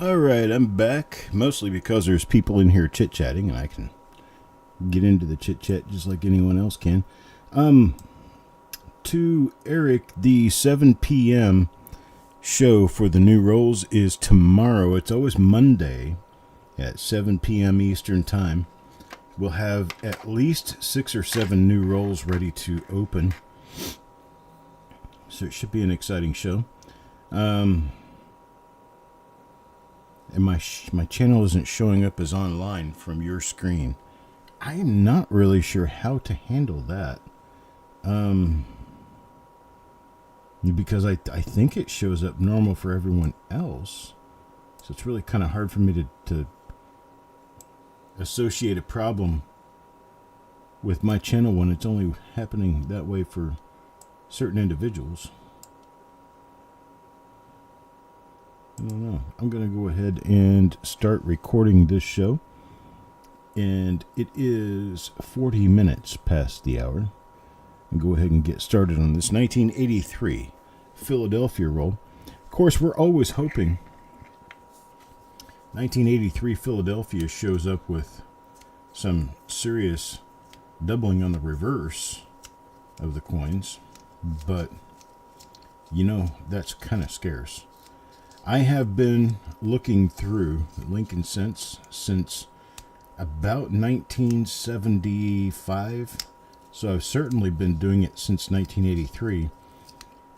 Alright, I'm back. Mostly because there's people in here chit-chatting, and I can get into the chit-chat just like anyone else can. To Eric, the 7 p.m. show for the new rolls is tomorrow. It's always Monday at 7 p.m. Eastern Time. We'll have at least 6 or 7 new rolls ready to open. So it should be an exciting show. And my channel isn't showing up as online from your screen. I am not really sure how to handle that. Because I think it shows up normal for everyone else. So it's really kind of hard for me to associate a problem with my channel when it's only happening that way for certain individuals. I don't know. I'm going to go ahead and start recording this show. And it is 40 minutes past the hour. And go ahead and get started on this 1983 Philadelphia roll. Of course, we're always hoping 1983 Philadelphia shows up with some serious doubling on the reverse of the coins. But, you know, that's kind of scarce. I have been looking through Lincoln Cents since about 1975. So I've certainly been doing it since 1983.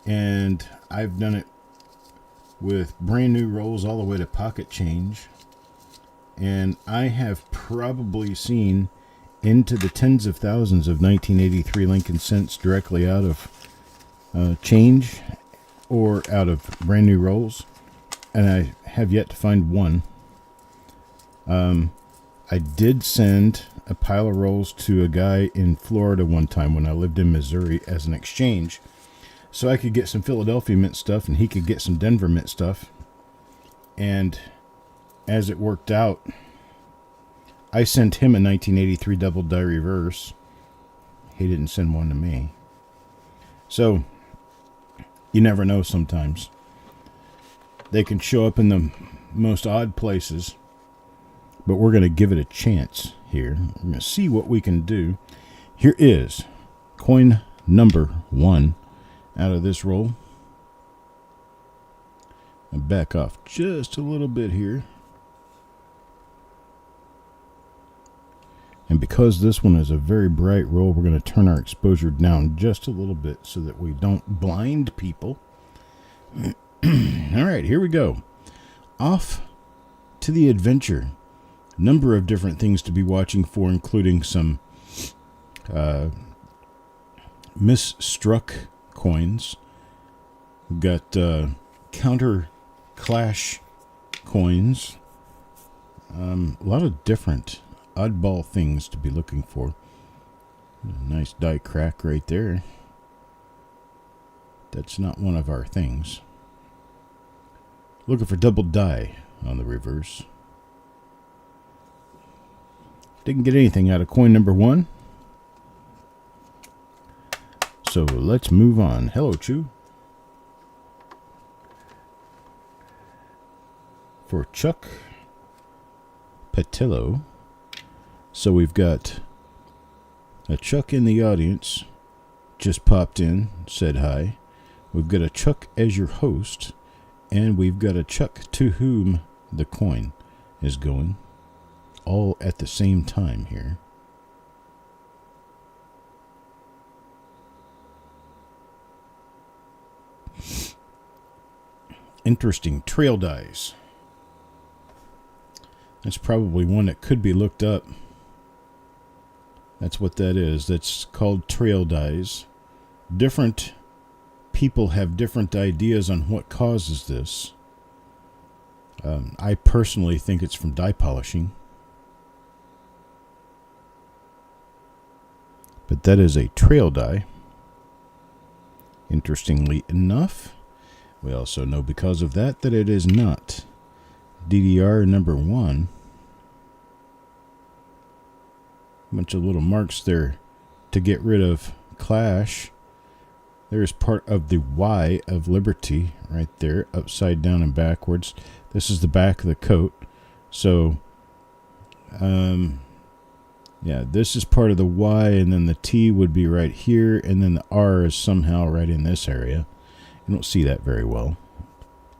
And I've done it with brand new rolls all the way to pocket change. And I have probably seen into the tens of thousands of 1983 Lincoln Cents directly out of change or out of brand new rolls. And I have yet to find one. I did send a pile of rolls to a guy in Florida one time when I lived in Missouri as an exchange. So I could get some Philadelphia mint stuff and he could get some Denver mint stuff. And as it worked out, I sent him a 1983 double die reverse. He didn't send one to me. So you never know sometimes. They can show up in the most odd places. But we're going to give it a chance here. We're going to see what we can do. Here is coin number 1 out of this roll. And back off just a little bit here. And because this one is a very bright roll, we're going to turn our exposure down just a little bit so that we don't blind people. All right, here we go. Off to the adventure. Number of different things to be watching for, including some misstruck coins. We've got counter clash coins. A lot of different oddball things to be looking for. A nice die crack right there. That's not one of our things. Looking for double die on the reverse. Didn't get anything out of coin number 1. So let's move on. Hello, Chew. For Chuck Patillo. So we've got a Chuck in the audience. Just popped in, said hi. We've got a Chuck as your host. And we've got a Chuck to whom the coin is going. All at the same time here. Interesting. Trail dies. That's probably one that could be looked up. That's what that is. That's called trail dies. Different people have different ideas on what causes this. I personally think it's from die polishing. But that is a trail die. Interestingly enough, we also know because of that it is not DDR number 1. A bunch of little marks there to get rid of clash. There's part of the Y of Liberty right there, upside down and backwards. This is the back of the coat. So, yeah, this is part of the Y, and then the T would be right here, and then the R is somehow right in this area. You don't see that very well,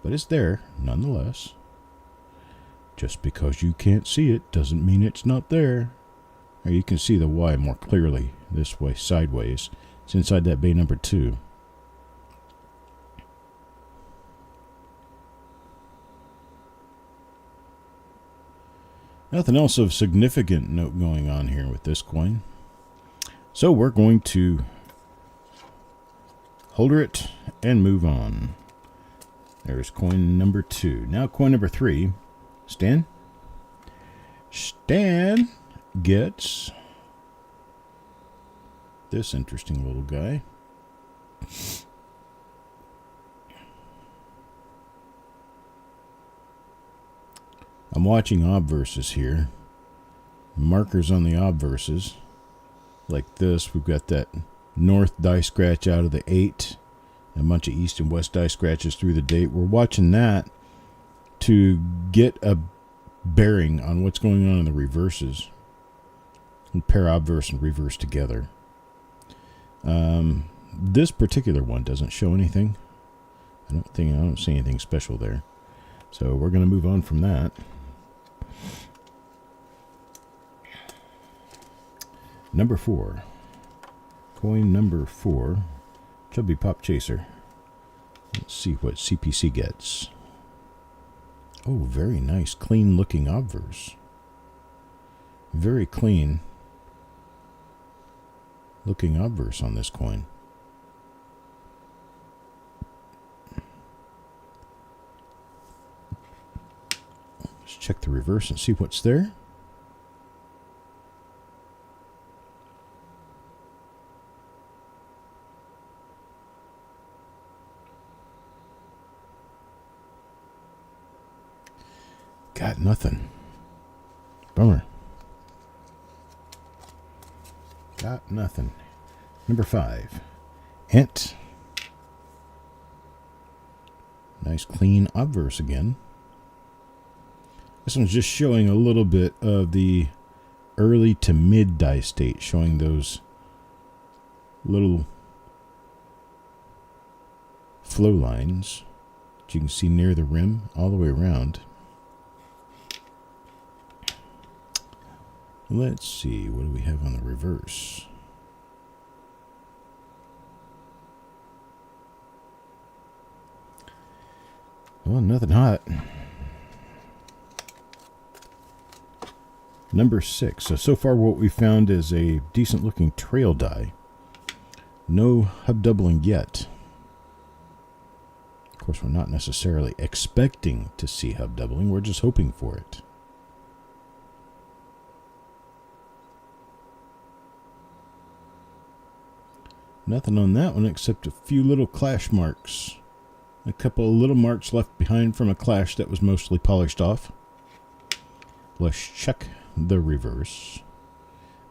but it's there nonetheless. Just because you can't see it doesn't mean it's not there. Or you can see the Y more clearly this way, sideways. It's inside that bay number 2. Nothing else of significant note going on here with this coin. So we're going to holder it and move on. There's coin number 2. Now coin number 3. Stan? Stan gets this interesting little guy. I'm watching obverses here. Markers on the obverses. Like this, we've got that north die scratch out of the 8. A bunch of east and west die scratches through the date. We're watching that to get a bearing on what's going on in the reverses. And pair obverse and reverse together. This particular one doesn't show anything. I don't see anything special there. So we're going to move on from that. Number 4. Coin number 4. Chubby Pop Chaser. Let's see what CPC gets. Oh, very nice, clean looking obverse. Very clean looking obverse on this coin. Let's check the reverse and see what's there. Got nothing. Bummer. Got nothing. Number 5. Ant. Nice clean obverse again. This one's just showing a little bit of the early to mid die state, showing those little flow lines that you can see near the rim all the way around. Let's see, what do we have on the reverse? Well, nothing hot. Number 6. So far what we found is a decent looking trail die. No hub doubling yet. Of course, we're not necessarily expecting to see hub doubling. We're just hoping for it. Nothing on that one except a few little clash marks. A couple of little marks left behind from a clash that was mostly polished off. Let's check the reverse.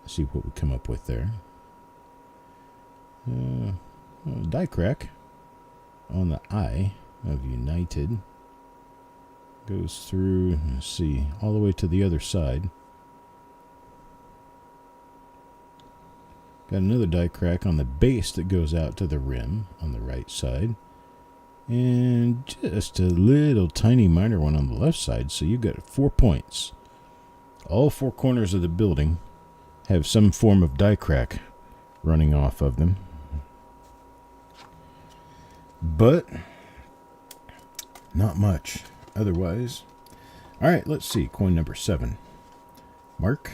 See what we come up with there. Die crack on the I of United. Goes through, let's see, all the way to the other side. Got another die crack on the base that goes out to the rim on the right side. And just a little tiny minor one on the left side. So you've got 4 points. All 4 corners of the building have some form of die crack running off of them. But not much otherwise. Alright, let's see. Coin number 7. Mark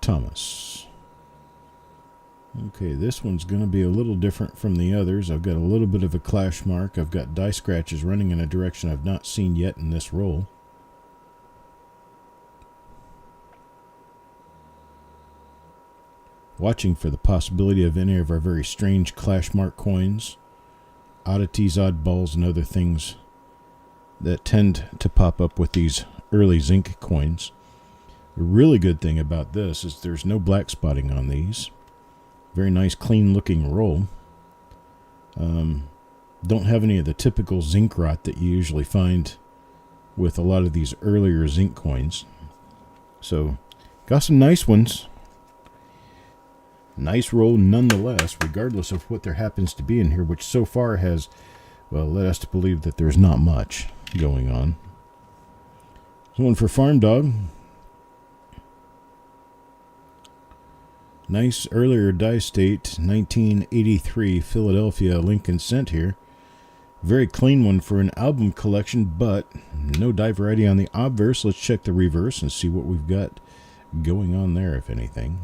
Thomas. Okay, this one's going to be a little different from the others. I've got a little bit of a clash mark. I've got die scratches running in a direction I've not seen yet in this roll. Watching for the possibility of any of our very strange clash mark coins, oddities, oddballs, and other things that tend to pop up with these early zinc coins. The really good thing about this is there's no black spotting on these. Very nice, clean looking roll. Don't have any of the typical zinc rot that you usually find with a lot of these earlier zinc coins. So, got some nice ones. Nice roll nonetheless, regardless of what there happens to be in here, which so far has, well, led us to believe that there's not much going on. There's one for Farm Dog. Nice earlier die state, 1983 Philadelphia Lincoln Cent here. Very clean one for an album collection, but no die variety on the obverse. Let's check the reverse and see what we've got going on there, if anything.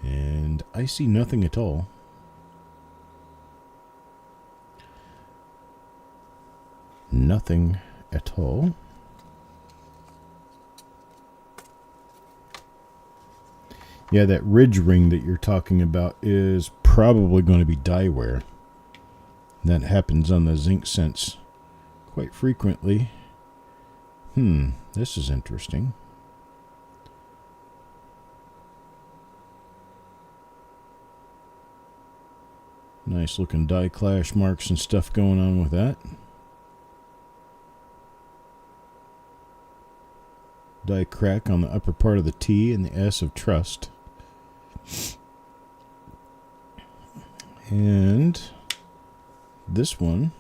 And I see nothing at all. Nothing at all. Yeah, that ridge ring that you're talking about is probably going to be die wear. That happens on the zinc cents quite frequently. This is interesting. Nice looking die clash marks and stuff going on with that. Die crack on the upper part of the T and the S of trust. And this one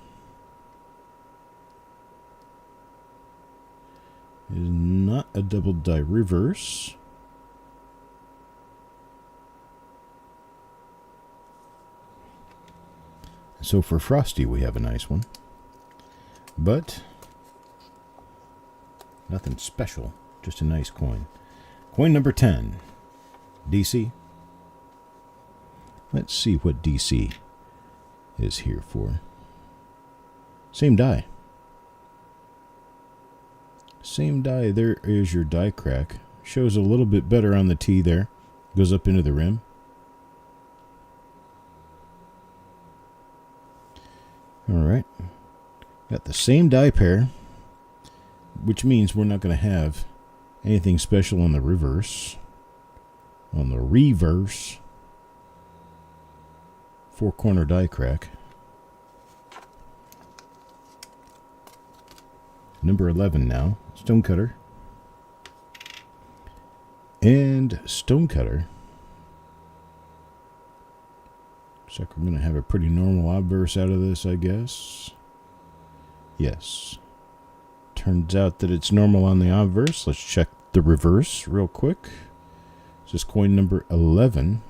is not a double die reverse. So for Frosty, we have a nice one. But nothing special, just a nice coin. Coin number 10, DC. Let's see what DC is here for. Same die. Same die. There is your die crack. Shows a little bit better on the T there. Goes up into the rim. Alright. Got the same die pair, which means we're not going to have anything special on the reverse. On the reverse, 4-corner die crack. Number 11 now, Stonecutter. And Stonecutter. Looks like we're going to have a pretty normal obverse out of this, I guess. Yes. Turns out that it's normal on the obverse. Let's check the reverse real quick. This is coin number 11.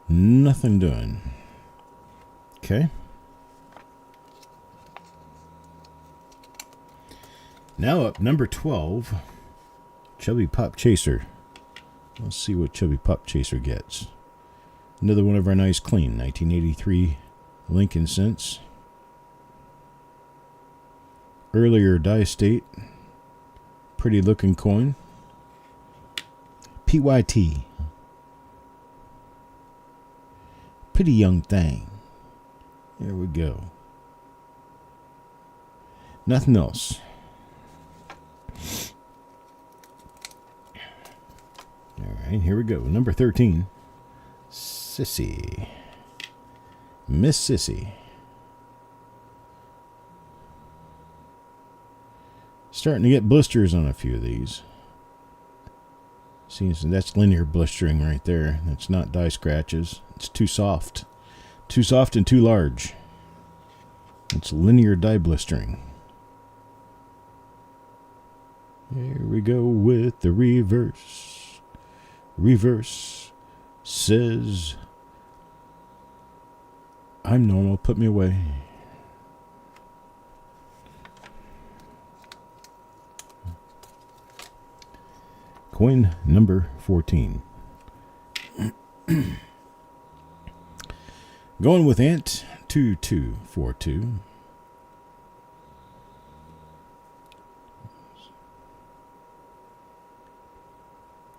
Nothing doing. Okay. Now up, number 12. Chubby Pop Chaser. Let's see what Chubby Pop Chaser gets. Another one of our nice clean 1983 Lincoln Cents. Earlier die state. Pretty looking coin. PYT. Pretty young thing. There we go. Nothing else. Alright, here we go. Number 13. Sissy. Miss Sissy. Starting to get blisters on a few of these. See, that's linear blistering right there. That's not die scratches. It's too soft. Too soft and too large. It's linear die blistering. Here we go with the reverse. Reverse says, I'm normal, put me away. Coin number 14. Going with Ant 2242.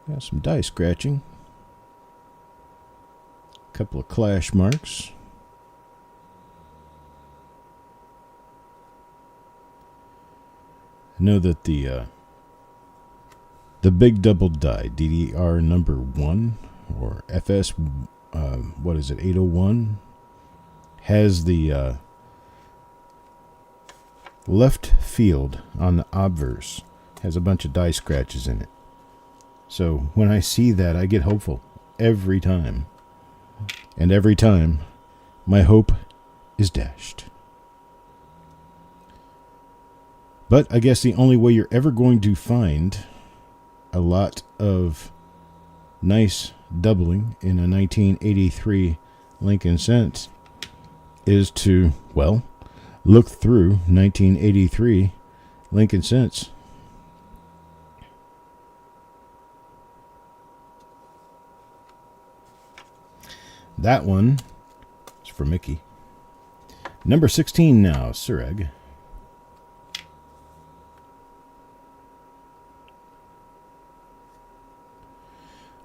Got some die scratching. A couple of clash marks. I know that the The big double die, DDR number 1, or FS, what is it, 801, has the left field on the obverse, has a bunch of die scratches in it. So when I see that, I get hopeful every time. And every time, my hope is dashed. But I guess the only way you're ever going to find a lot of nice doubling in a 1983 Lincoln Cents is to, well, look through 1983 Lincoln Cents. That one is for Mickey. Number 16 now, Sureg.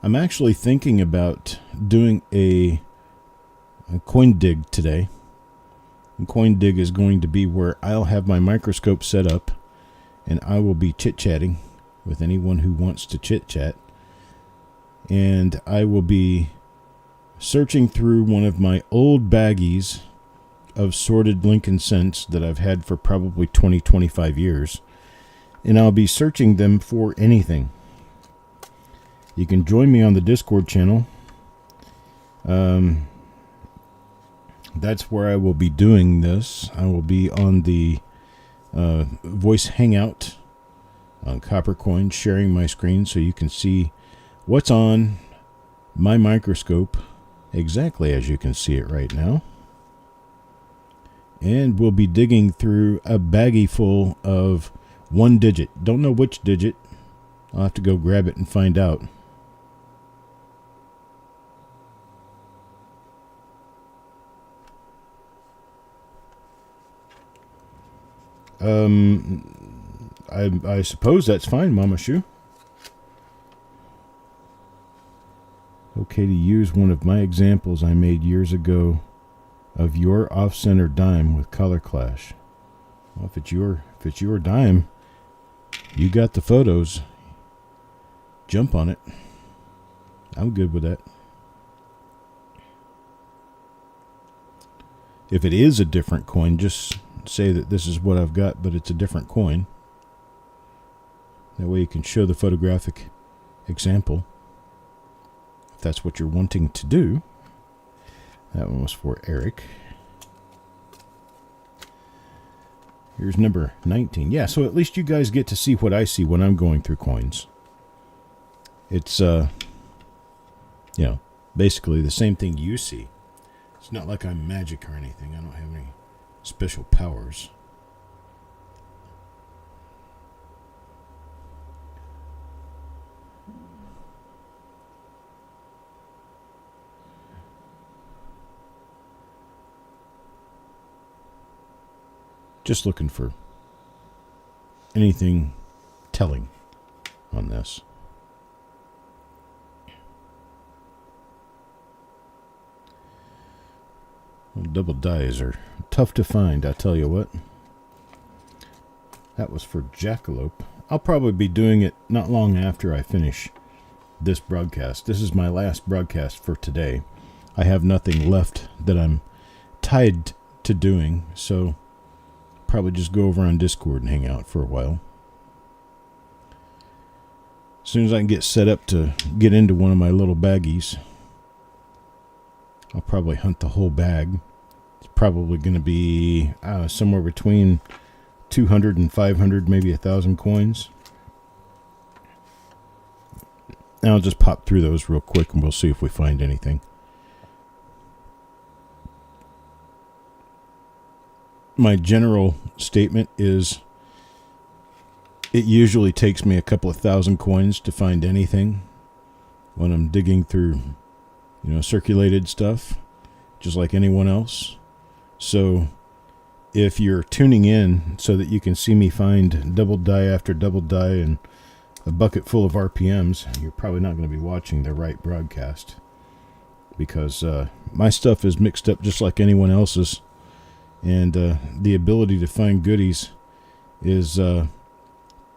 I'm actually thinking about doing a coin dig today. And coin dig is going to be where I'll have my microscope set up and I will be chit-chatting with anyone who wants to chit-chat. And I will be searching through one of my old baggies of sorted Lincoln Cents that I've had for probably 20-25 years. And I'll be searching them for anything. You can join me on the Discord channel. That's where I will be doing this. I will be on the voice hangout on Coppercoin, sharing my screen so you can see what's on my microscope exactly as you can see it right now. And we'll be digging through a baggie full of one digit. Don't know which digit. I'll have to go grab it and find out. I suppose that's fine, Mama Shoe. Okay to use one of my examples I made years ago of your off-center dime with color clash. Well, if it's your dime, you got the photos. Jump on it. I'm good with that. If it is a different coin, just say that this is what I've got, but it's a different coin. That way you can show the photographic example, if that's what you're wanting to do. That one was for Eric. Here's number 19. Yeah, so at least you guys get to see what I see when I'm going through coins. It's, basically the same thing you see. It's not like I'm magic or anything. I don't have any special powers. Just looking for anything telling on this. Well, double dies are tough to find, I tell you what. That was for Jackalope. I'll probably be doing it not long after I finish this broadcast. This is my last broadcast for today. I have nothing left that I'm tied to doing, so probably just go over on Discord and hang out for a while. As soon as I can get set up to get into one of my little baggies, I'll probably hunt the whole bag. It's probably going to be somewhere between 200 and 500, maybe 1,000 coins. And I'll just pop through those real quick and we'll see if we find anything. My general statement is it usually takes me a couple of thousand coins to find anything when I'm digging through, circulated stuff, just like anyone else. So if you're tuning in so that you can see me find double die after double die and a bucket full of RPMs, you're probably not going to be watching the right broadcast, because my stuff is mixed up just like anyone else's. And the ability to find goodies is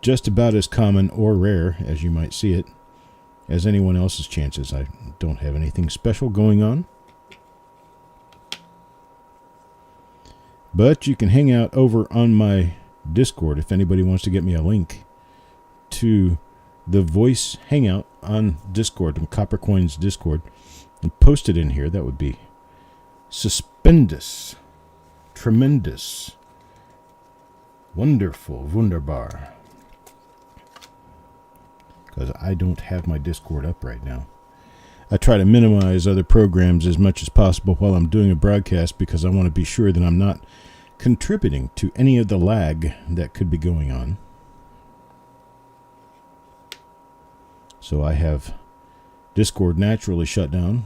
just about as common or rare as you might see it as anyone else's chances. I don't have anything special going on. But you can hang out over on my Discord if anybody wants to get me a link to the voice hangout on Discord, on Coppercoin's Discord, and post it in here. That would be suspendous, tremendous, wonderful, wunderbar. Because I don't have my Discord up right now. I try to minimize other programs as much as possible while I'm doing a broadcast because I want to be sure that I'm not contributing to any of the lag that could be going on. So I have Discord naturally shut down.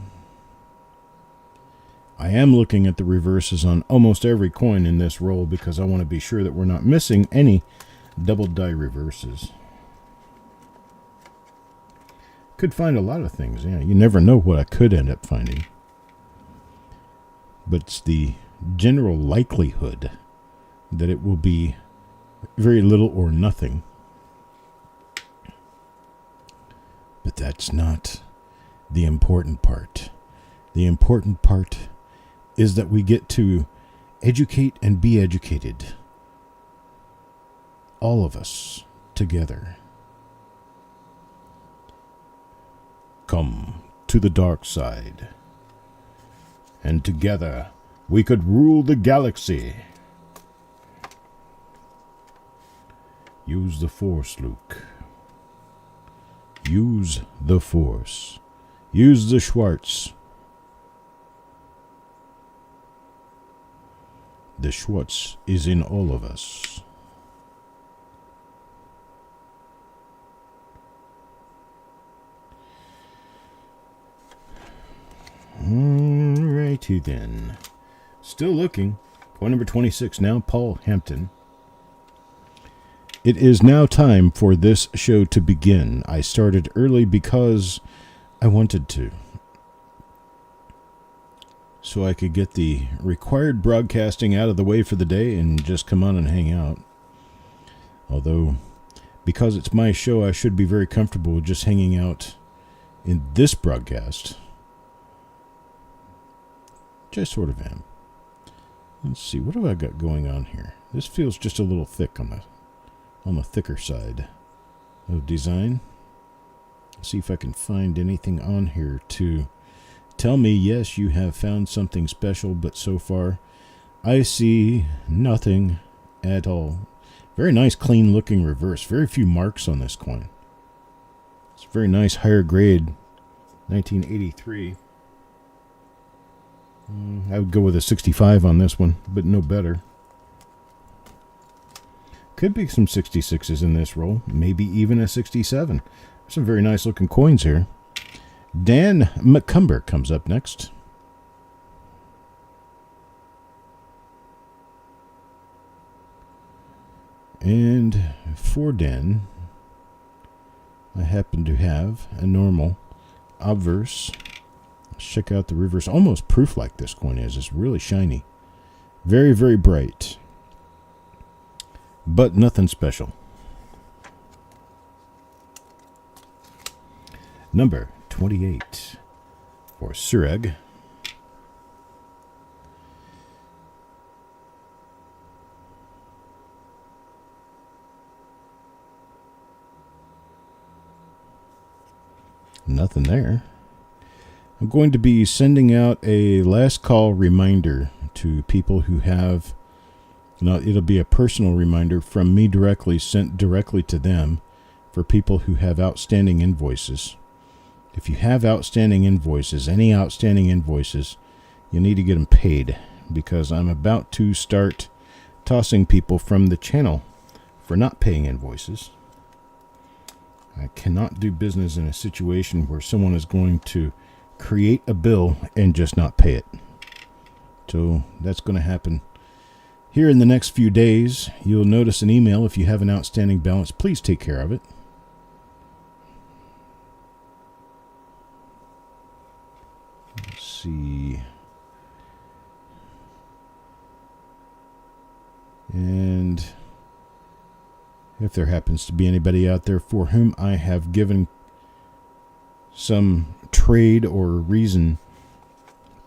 I am looking at the reverses on almost every coin in this roll because I want to be sure that we're not missing any double die reverses. Could find a lot of things. Yeah, you never know what I could end up finding. But it's the general likelihood that it will be very little or nothing. But that's not the important part. The important part is that we get to educate and be educated. All of us together. Come to the dark side, and together we could rule the galaxy. Use the Force, Luke. Use the Force. Use the Schwartz. The Schwartz is in all of us. Alrighty then. Still looking. Coin number 26 now, Paul Hampton. It is now time for this show to begin. I started early because I wanted to. So I could get the required broadcasting out of the way for the day and just come on and hang out. Although, because it's my show, I should be very comfortable with just hanging out in this broadcast. Which I sort of am. Let's see, what have I got going on here? This feels just a little thick on the thicker side of design. Let's see if I can find anything on here to tell me, yes, you have found something special, but so far I see nothing at all. Very nice, clean looking reverse. Very few marks on this coin. It's very nice, higher grade, 1983. I would go with a 65 on this one, but no better. Could be some 66s in this roll, maybe even a 67. Some very nice looking coins here. Dan McCumber comes up next. And for Dan, I happen to have a normal obverse. Let's check out the reverse. Almost proof like this coin is. It's really shiny. Very, very bright. But nothing special. Number 28 for Sureg. Nothing there. I'm going to be sending out a last call reminder to people who have, it'll be a personal reminder from me directly, sent directly to them for people who have outstanding invoices. If you have outstanding invoices, any outstanding invoices, you need to get them paid because I'm about to start tossing people from the channel for not paying invoices. I cannot do business in a situation where someone is going to create a bill and just not pay it. So that's going to happen here in the next few days. You'll notice an email if you have an outstanding balance. Please take care of it. Let's see. And If there happens to be anybody out there for whom I have given some trade or reason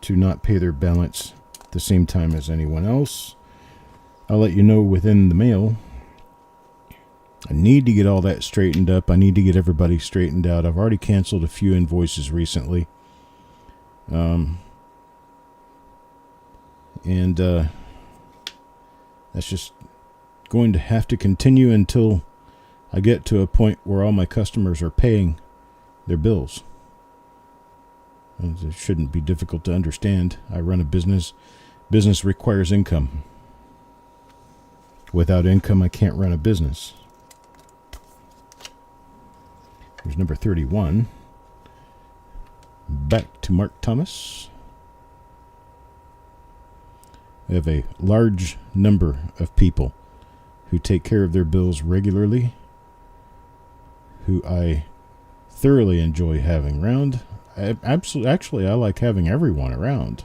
to not pay their balance at the same time as anyone else, I'll let you know within the mail. I need to get all that straightened up. I need to get everybody straightened out. I've already canceled a few invoices recently. That's just going to have to continue until I get to a point where all my customers are paying their bills. It shouldn't be difficult to understand. I run a business. Business requires income. Without income, I can't run a business. Here's number 31. Back to Mark Thomas. I have a large number of people who take care of their bills regularly, who I thoroughly enjoy having around. Actually, I like having everyone around.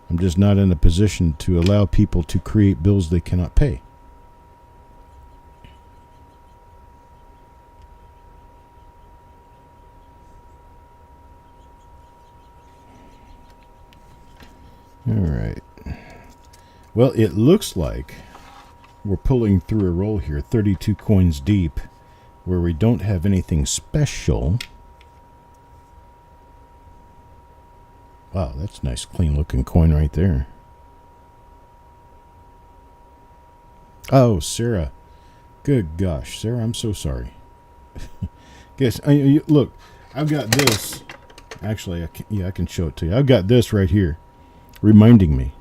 I'm just not in a position to allow people to create bills they cannot pay. All right. Well, it looks like we're pulling through a roll here, 32 coins deep, where we don't have anything special. Wow, that's a nice, clean-looking coin right there. Oh, Sarah. Good gosh, Sarah, I'm so sorry. Guess, look, I've got this. Actually, I can show it to you. I've got this right here, reminding me.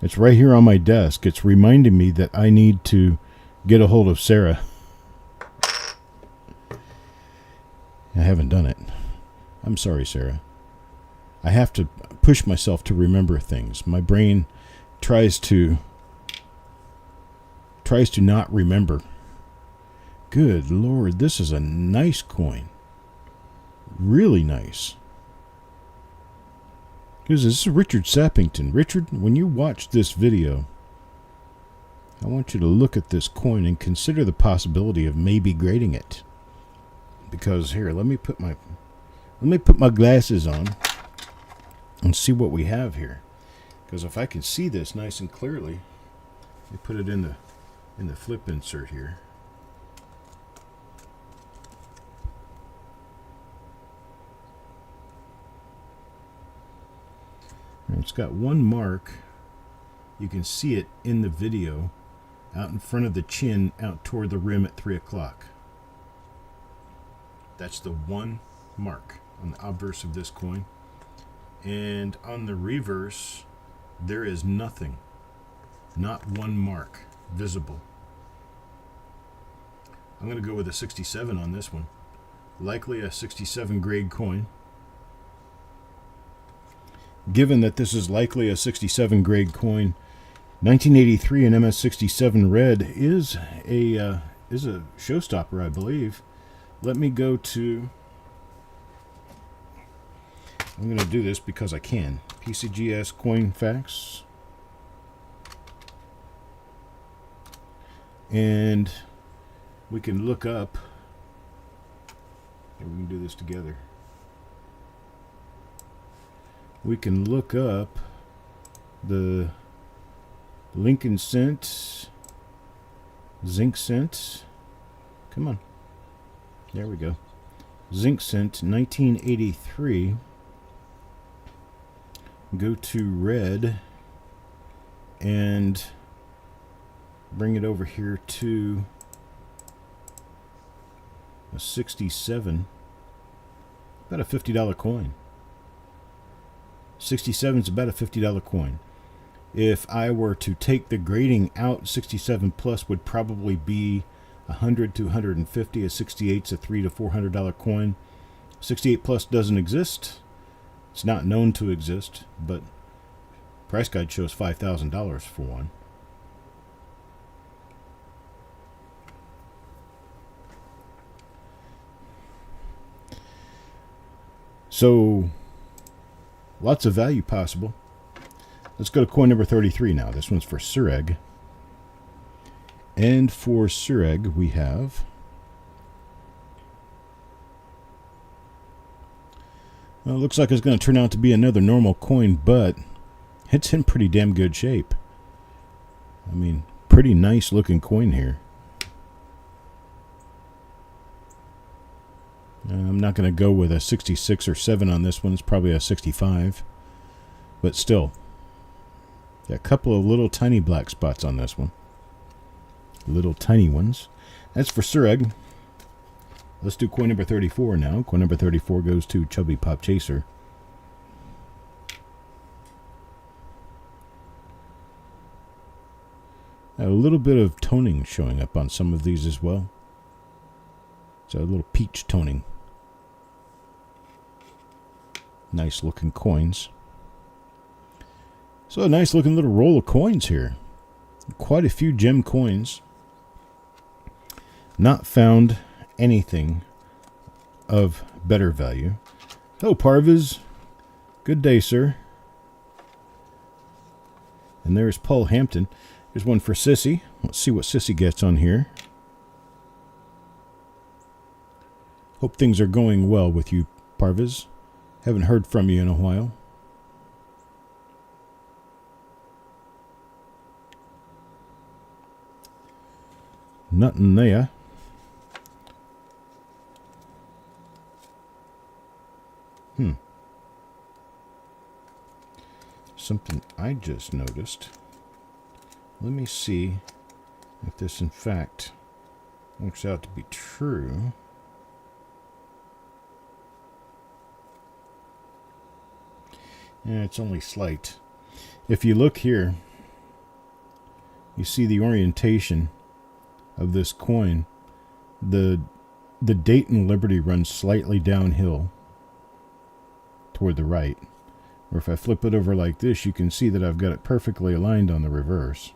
It's right here on my desk. It's reminding me that I need to get a hold of Sarah. I haven't done it. I'm sorry, Sarah. I have to push myself to remember things. My brain tries to not remember. Good Lord, this is a nice coin. Really nice. This is Richard Sappington. Richard, when you watch this video, I want you to look at this coin and consider the possibility of maybe grading it. Because here, let me put my glasses on and see what we have here. Because if I can see this nice and clearly, let me put it in the flip insert here. And it's got one mark. You can see it in the video out in front of the chin, out toward the rim at 3 o'clock. That's the one mark on the obverse of this coin. And on the reverse, there is nothing. Not one mark visible. I'm going to go with a 67 on this one. Likely a 67 grade coin. Given that this is likely a 67 grade coin, 1983 and MS67 red is a showstopper, I believe. Let me go to... I'm going to do this because I can. PCGS coin facts. And we can look up. Here, we can do this together. We can look up the Lincoln cent, zinc cent. Come on. There we go. Zinc cent, 1983. Go to red and bring it over here to a 67. About a $50 coin. 67 is about a $50 coin. If I were to take the grading out, 67 plus would probably be 100 to 150. A 68 is a $300 to $400 coin. 68 plus doesn't exist. It's not known to exist, but price guide shows $5,000 for one. So, lots of value possible. Let's go to coin number 33 now. This one's for Sureg. And for Sureg, we have... Well, it looks like it's going to turn out to be another normal coin, but it's in pretty damn good shape. I mean, pretty nice looking coin here. I'm not going to go with a 66 or 7 on this one. It's probably a 65. But still, got a couple of little tiny black spots on this one. Little tiny ones. That's for Sureg. Let's do coin number 34 now. Coin number 34 goes to Chubby Pop Chaser. A little bit of toning showing up on some of these as well. So a little peach toning. Nice looking coins. So a nice looking little roll of coins here. Quite a few gem coins. Not found anything of better value. Hello, Parviz. Good day, sir. And there's Paul Hampton. Here's one for Sissy. Let's see what Sissy gets on here. Hope things are going well with you, Parviz. Haven't heard from you in a while. Nothing there. Something I just noticed. Let me see if this in fact works out to be true. Yeah, it's only slight. If you look here, you see the orientation of this coin. The Dayton Liberty runs slightly downhill toward the right. Or if I flip it over like this, you can see that I've got it perfectly aligned on the reverse.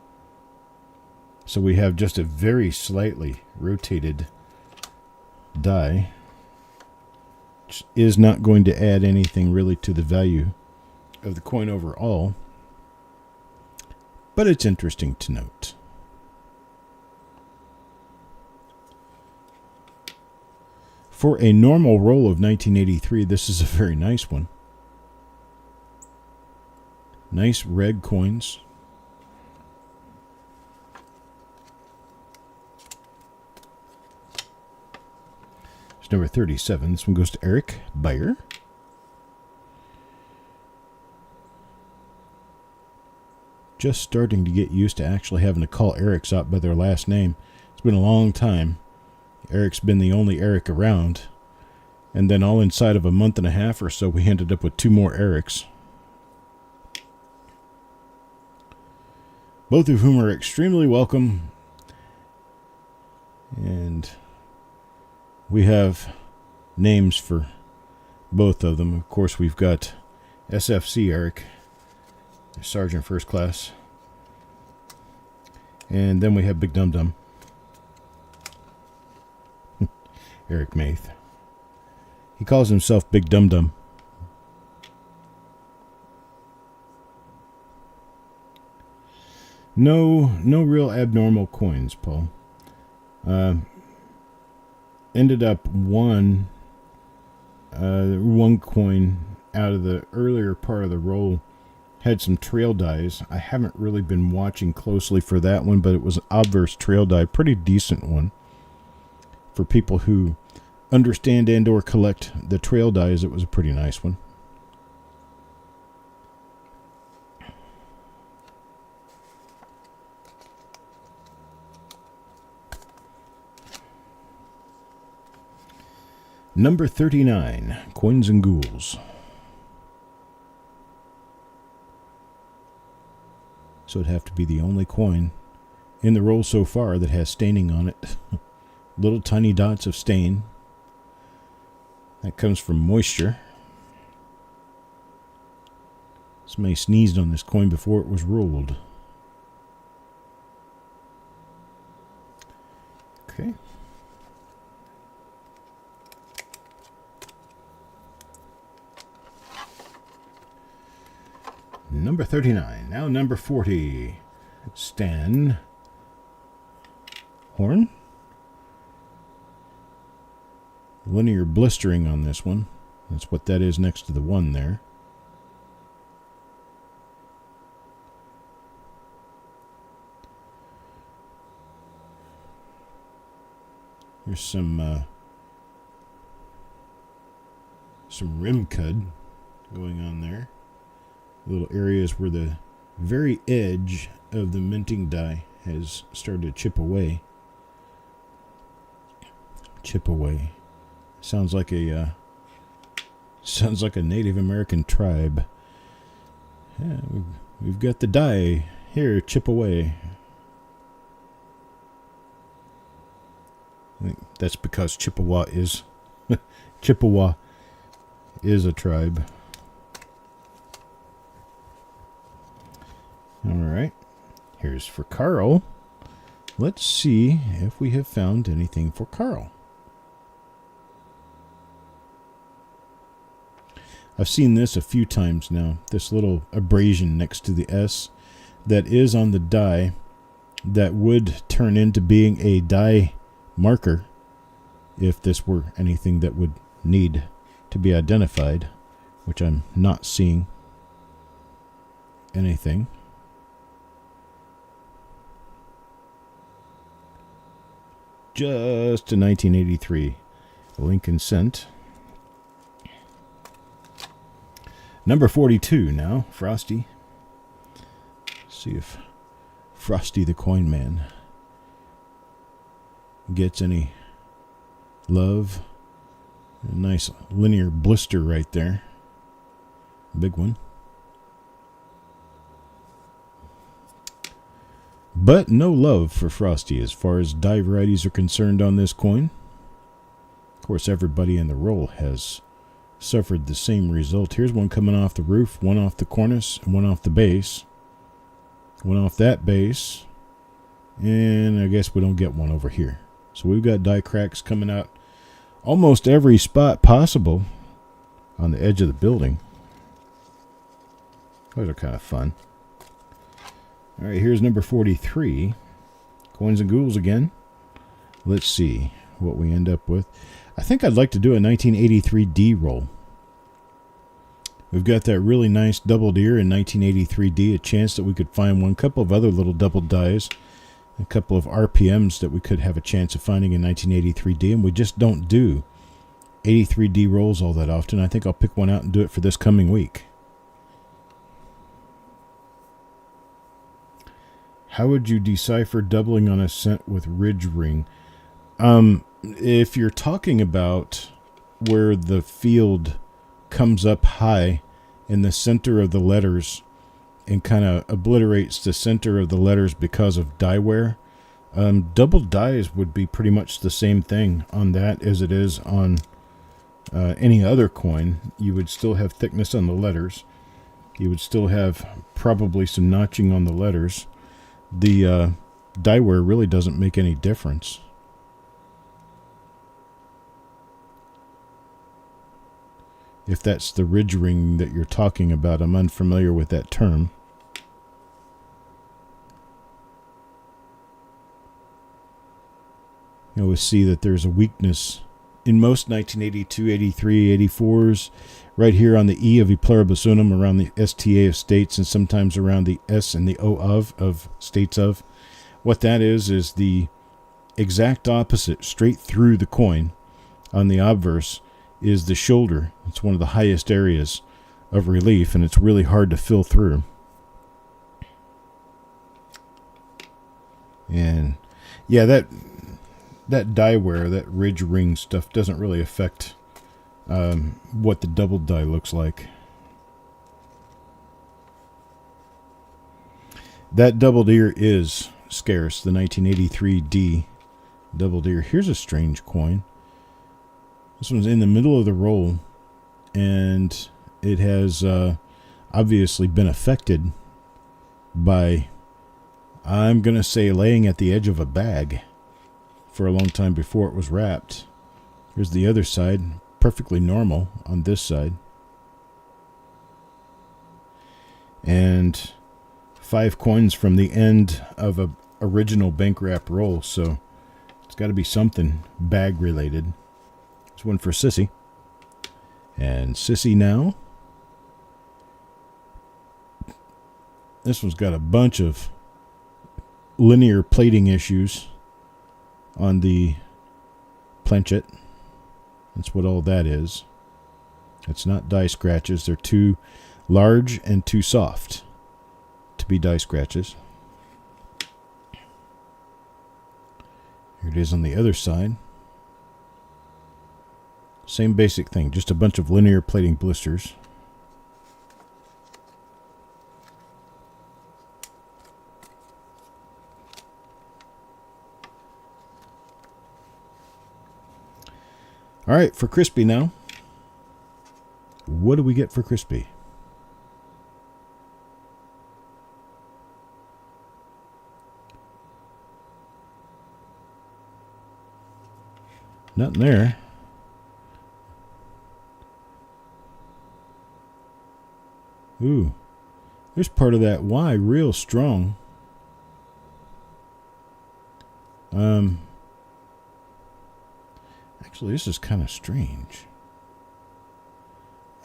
So we have just a very slightly rotated die, which is not going to add anything really to the value of the coin overall, but it's interesting to note. For a normal roll of 1983, this is a very nice one. Nice red coins. It's number 37. This one goes to Eric Bayer. Just starting to get used to actually having to call Erics out by their last name. It's been a long time. Eric's been the only Eric around. And then all inside of a month and a half or so, we ended up with 2 more Erics. Both of whom are extremely welcome. And we have names for both of them. Of course, we've got SFC Eric, Sergeant First Class. And then we have Big Dum Dum, Eric Maith. He calls himself Big Dum Dum. No real abnormal coins, Paul. Ended up one coin out of the earlier part of the roll had some trail dies. I haven't really been watching closely for that one, but it was an obverse trail die, pretty decent one. For people who understand and or collect the trail dies, it was a pretty nice one. Number 39, Coins and Ghouls. So it'd have to be the only coin in the roll so far that has staining on it. Little tiny dots of stain. That comes from moisture. Somebody sneezed on this coin before it was rolled. Okay. Number 39. Now number 40. Stan horn. Linear blistering on this one. That's what that is next to the 1 there. Here's some rim cud going on there. Little areas where the very edge of the minting die has started to chip away. Chip away. Sounds like a Native American tribe. Yeah, we've got the die here. Chip away. I think that's because Chippewa is a tribe. All right. Here's for Carl. Let's see if we have found anything for Carl. I've seen this a few times now. This little abrasion next to the S that is on the die that would turn into being a die marker if this were anything that would need to be identified, which I'm not seeing anything. Just a 1983 Lincoln cent. Number 42 now, Frosty. Let's see if Frosty the Coin Man gets any love. A nice linear blister right there. Big one. But no love for Frosty as far as die varieties are concerned on this coin. Of course, everybody in the roll has suffered the same result. Here's one coming off the roof, one off the cornice, and one off the base. One off that base. And I guess we don't get one over here. So we've got die cracks coming out almost every spot possible on the edge of the building. Those are kind of fun. All right, here's number 43. Coins and ghouls again. Let's see what we end up with. I think I'd like to do a 1983 D roll. We've got that really nice double deer in 1983 D. A chance that we could find one. Couple of other little double dies. A couple of RPMs that we could have a chance of finding in 1983 D. And we just don't do 83 D rolls all that often. I think I'll pick one out and do it for this coming week. How would you decipher doubling on a cent with ridge ring? If you're talking about where the field comes up high in the center of the letters and kind of obliterates the center of the letters because of die wear, double dies would be pretty much the same thing on that as it is on any other coin. You would still have thickness on the letters. You would still have probably some notching on the letters. The die wear really doesn't make any difference. If that's the ridge ring that you're talking about, I'm unfamiliar with that term. You always see that there's a weakness in most 1982, 83, 84s, right here on the E of E pluribus unum, around the STA of states, and sometimes around the S and the O of states of. What that is the exact opposite, straight through the coin on the obverse, is the shoulder. It's one of the highest areas of relief, and it's really hard to fill through. And yeah, that die wear, that ridge ring stuff doesn't really affect what the double die looks like. That double deer is scarce, the 1983 D double deer. Here's a strange coin. This one's in the middle of the roll, and it has obviously been affected by, I'm going to say, laying at the edge of a bag for a long time before it was wrapped. Here's the other side, perfectly normal on this side. And 5 coins from the end of a original bank wrap roll, so It's got to be something bag related. This one for Sissy. And Sissy now. This one's got a bunch of linear plating issues on the planchet. That's what all that is. It's not die scratches. They're too large and too soft to be die scratches. Here it is on the other side. Same basic thing, just a bunch of linear plating blisters. All right, for Crispy now. What do we get for Crispy? Nothing there. Ooh, there's part of that Y real strong. Actually, this is kind of strange.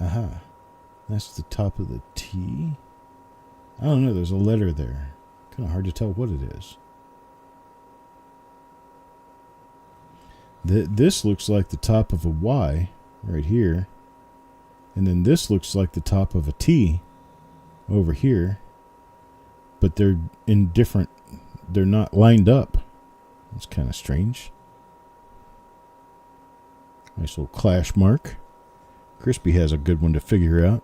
Aha. That's the top of the T. I don't know, there's a letter there. Kind of hard to tell what it is. This looks like the top of a Y right here. And then this looks like the top of a T over here. But they're in different, they're not lined up. It's kind of strange. Nice little clash mark. Crispy has a good one to figure out.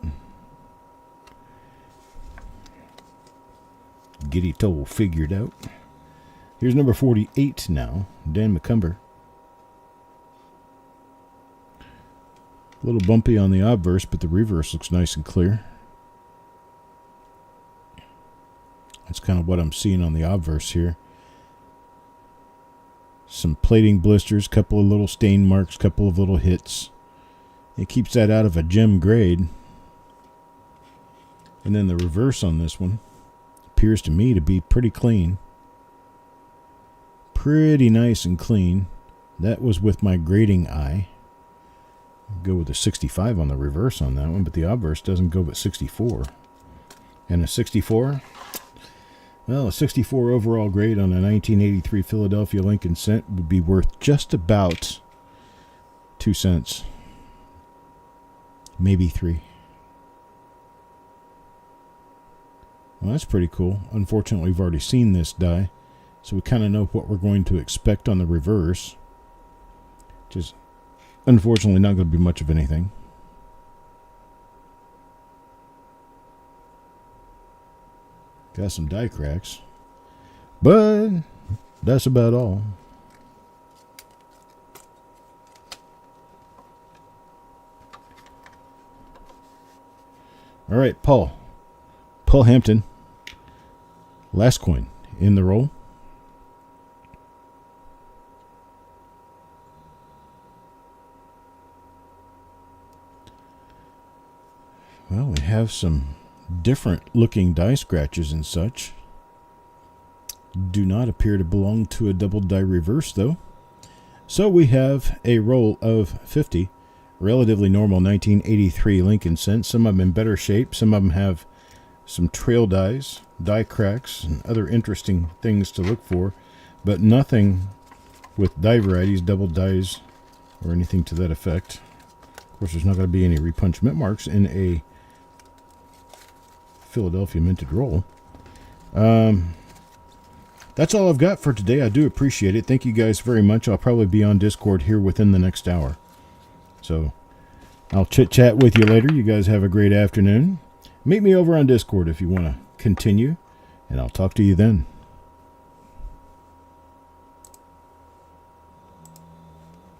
Giddy toe figured out. Here's number 48 now. Dan McCumber. A little bumpy on the obverse, but the reverse looks nice and clear. That's kind of what I'm seeing on the obverse here. Some plating blisters, couple of little stain marks, couple of little hits. It keeps that out of a gem grade. And then the reverse on this one appears to me to be pretty clean. Pretty nice and clean. That was with my grading eye. Go with a 65 on the reverse on that one, but the obverse doesn't go with 64. And a 64? Well, a 64 overall grade on a 1983 Philadelphia Lincoln cent would be worth just about 2 cents. Maybe 3. Well, that's pretty cool. Unfortunately, we've already seen this die, so we kind of know what we're going to expect on the reverse. Which is unfortunately not going to be much of anything. Got some die cracks, but that's about all. All right, Paul Hampton, last coin in the roll. Well, we have some different looking die scratches and such. Do not appear to belong to a double die reverse though. So we have a roll of 50 relatively normal 1983 Lincoln cents. Some of them in better shape, some of them have some trail dies, die cracks, and other interesting things to look for, but nothing with die varieties, double dies, or anything to that effect. Of course, there's not going to be any repunch mint marks in a Philadelphia minted roll. That's all I've got for today. I do appreciate it. Thank you guys very much. I'll probably be on Discord here within the next hour. So I'll chit-chat with you later. You guys have a great afternoon. Meet me over on Discord if you want to continue, and I'll talk to you then.